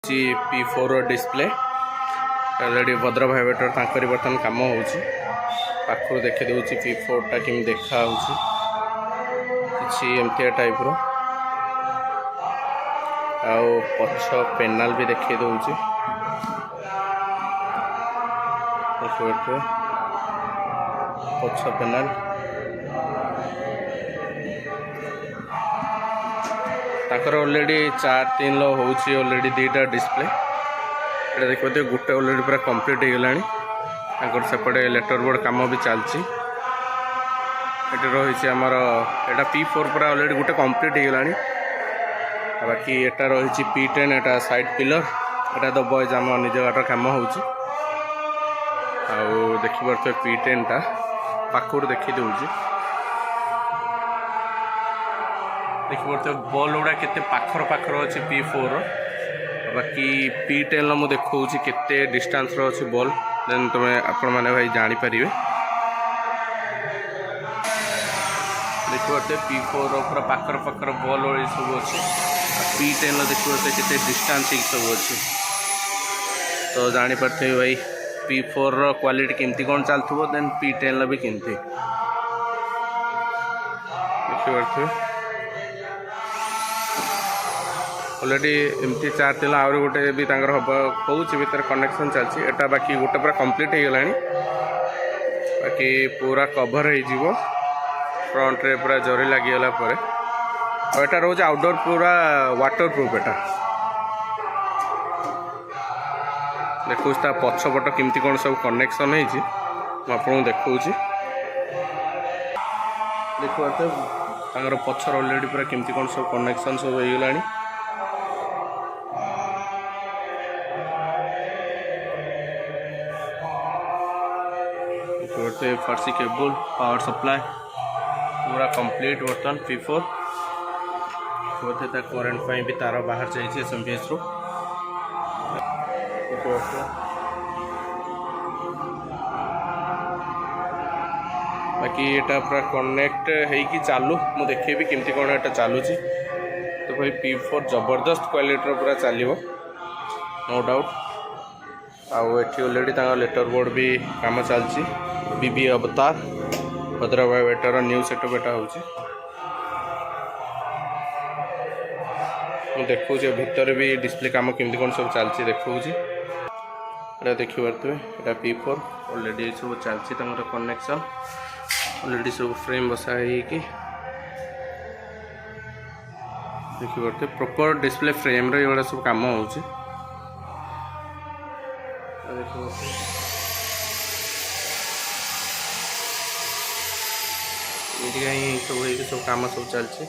P4 display already भद्र भाइब्रेटर तांकरी बर्तमान काम होउची पाखु देखि देउची P4 टा किम देखा होउची किछि एमतिया टाइप रो आउ पछ पैनल भी देखि देउची देखो पछ पैनल ताकर ऑलरेडी 4-3 लो होउची ऑलरेडी दीटा डिस्प्ले एटा देखते गोटे ऑलरेडी पूरा कंप्लीट हो गलानी ताकर सेपटे लेटर बोर्ड काम भी चलची एटा रही आमर एटा P4 पूरा ऑलरेडी गोटे कंप्लीट हो गलानी बाकी एटा रही P10 एटा साइड पिलर एटा तो बॉयज आम निज गाटर काम होउची आउ देखि परते P10 टा पाखुर देखि देउची देखि परते बॉल गुड़ा केते पाखर पाखर अछि P4 बाकी P10 मु देखौछि केते डिस्टेंस रो अछि बॉल देन तमे आपण माने भाई जानि परिबे देखि परते P4 रो पूरा पाखर पाखर बॉल ओइ सब अछि P10 लो देखि परते केते डिस्टेंस इ सब अछि तो जानि परते भाई P4 रो क्वालिटी केमती कोन चलथबो देन P10 लो भी केमती देखि परते ऑलरेडी एमती 4 आउर गोटे भी तांगर हम कौच भर कनेक्शन चलती एटा बाकी गोटे पूरा कंप्लीट हो गलानी बाकी पूरा कभर हो फ्रंट रे पूरा जरी लगिगला और एटा रोज आउटडोर पूरा वाटर प्रूफ एटा देखो पछपट केमती कौन सब कनेक्शन होती देखा देखो पछर ऑलरेडी पूरा केमती कौन सब कनेक्शन सब हो गलानी फर्सी केबल पावर सप्लाई पूरा कंप्लीट बर्तमान P4 बोलते करेंट पाई भी तार बाहर जाइए SMPS रो बाकी एटा पूरा कनेक्ट होगी चालू मु देखेबी केमती कौन एटा चलुची तो भाई P4 जबरदस्त क्वालिटी पूरा चलो नो डाउट आउ एटी ऑलरेडी लेटर बोर्ड भी काम चलती BB अवतार भद्र भाइब्रेटर न्यू सेटअप एटा होची देखो भितर भी डिस्प्ले काम केमती कौन सब चलती देखो एटा देखि परते एटा P4 ऑलरेडी सब चलती कनेक्शन ऑलरेडी सब फ्रेम बसा कि देखि परते प्रॉपर डिस्प्ले फ्रेम रे एवडा सब काम होची देखो सब काम सब चलती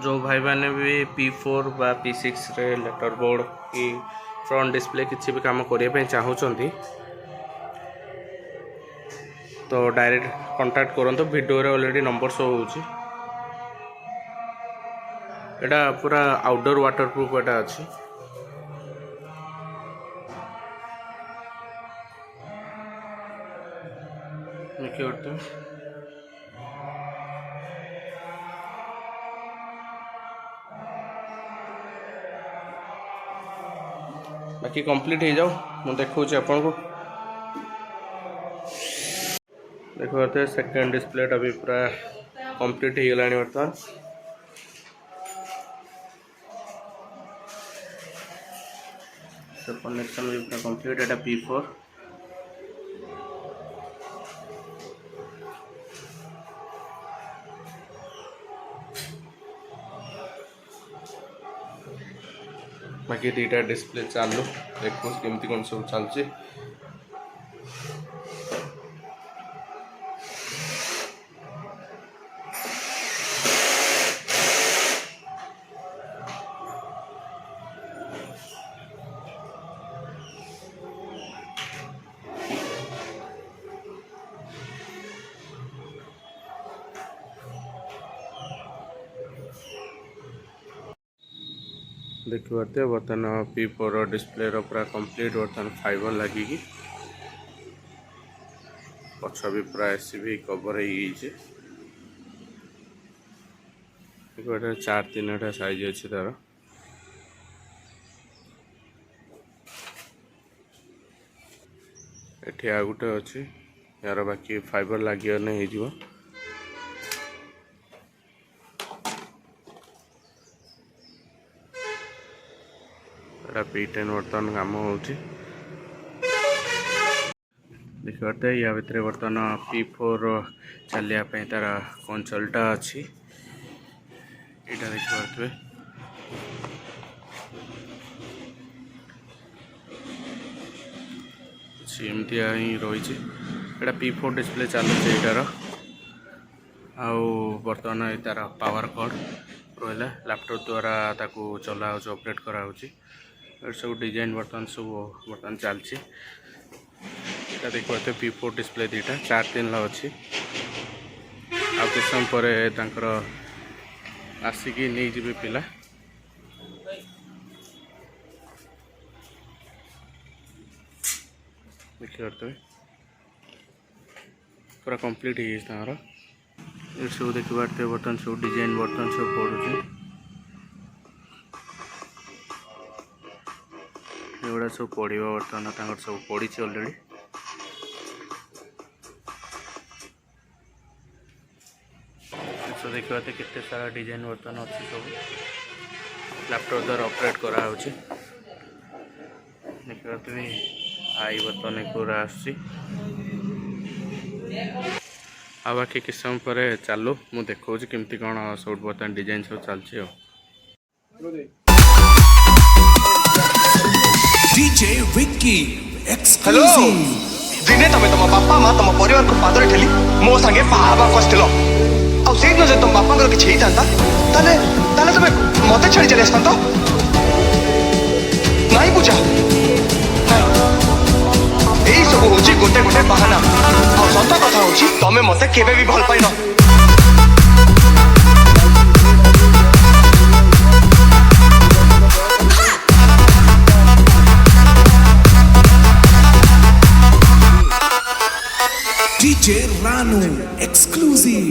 जो भाई मैंने भी P4 बा P6 रे लेटर बोर्ड की फ्रंट डिस्प्ले किसी भी काम करने चाहूँगी तो डायरेक्ट कांटेक्ट करूँ वीडियो रे ऑलरेडी नंबर शो होची एटा पूरा आउटडोर वाटर प्रूफ एटा अच्छी बाकी कंप्लीट हो जाओ मुझे देखा आपन को देखो सेकेंड डिस्प्लेटा भी पूरा कंप्लीट हो गलानी बर्तमान सब कनेक्शन भी पूरा कंप्लीट एटा P4 बाकी दीटा डिस्प्ले चालू देखो केमती कौन सब चलती देखिए बर्तमान P4 डिस्प्ले पूरा कंप्लीट बर्तमान फाइबर लगिकी पछ भी पूरा एसी भी कवर हो 4-3टा साइज अच्छी तार एठी आ गोटे अच्छी यार बाकी फाइबर लगे हो P10 बर्तमान काम हो देखते या भितर बर्तमान P4 चलियापी तार कंसोलटा अच्छी यहाँ देखिए एमती ही रही P4 डिस्प्ले चलुचे यार आउ बर्तमान तार पावर कॉर्ड रहा लैपटॉप द्वारा ताकू चला अपडेट कराऊँ सब डिजाइन बर्तमान सब बर्तमान चलती देखते P4 डिस्प्ले 2टा 4-3 अच्छी आ कुछ समय पर आसिकी नहीं जी पिला देखिए पूरा कंप्लीट हो सब देखिए बर्तमान सब डिजाइन बर्तमान सब पड़ुचे एगुड़ा सब पड़ो बर्तमान सब पड़ी अलरेडी देखिए केते सारा डिजाइन बर्तमान अच्छी सब लैपटॉप द्वारा ऑपरेट करा देखिए आई बर्तमान पूरा आसी आ बाकी किस समय पर चलू मु देखा केमती कौन सब बर्तमान डिजाइन सब चलती डीजे विक्की एक्सक्लूसिव दिने तमे तुम बापा माँ तुम परिवार को पादरे ठेली मो संगे पाहाबा कस्तिल आ से दिन जे तुम बापा किछि हेइतांता ताले ताले तुम मते छाड़ी चले आसतांत नाई पूजा एई सब होची गोटे गोटे बहाना आ सत कथा होची तमे मते केबे भी भल पाइनो डीजे रानू एक्सक्लूसिव